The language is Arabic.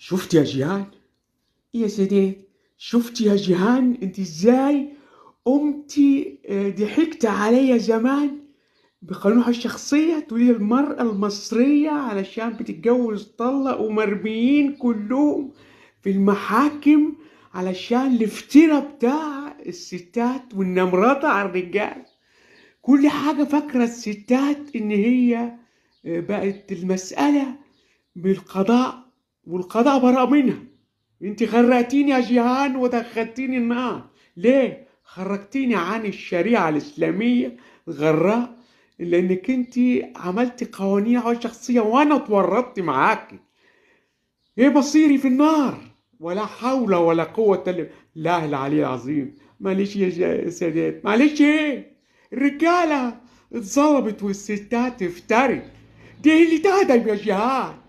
شفت يا جيهان؟ يا سيدي، شفت يا جيهان انت ازاي قمتي ضحكت عليا زمان بقانونها الشخصية، تقولي المرأة المصرية علشان بتتجوز طلق ومرميين كلهم في المحاكم علشان الافتراء بتاع الستات والنمرضة على الرجال. كل حاجة فاكرة الستات إن هي بقت المسألة بالقضاء، والقضاء براء منها. انت غرقتيني يا جيهان ودخلتيني النار. ليه؟ خرجتيني عن الشريعة الإسلامية الغراء، لأنك انت عملتي قوانين شخصية وأنا اتورطت معاكي. ايه مصيري في النار؟ ولا حول ولا قوة إلا بالله العلي العظيم. معلش يا سادات، معلش. ايه؟ الرجالة اتظلمت والستات افترت، دي اللي تهدم يا جهاد.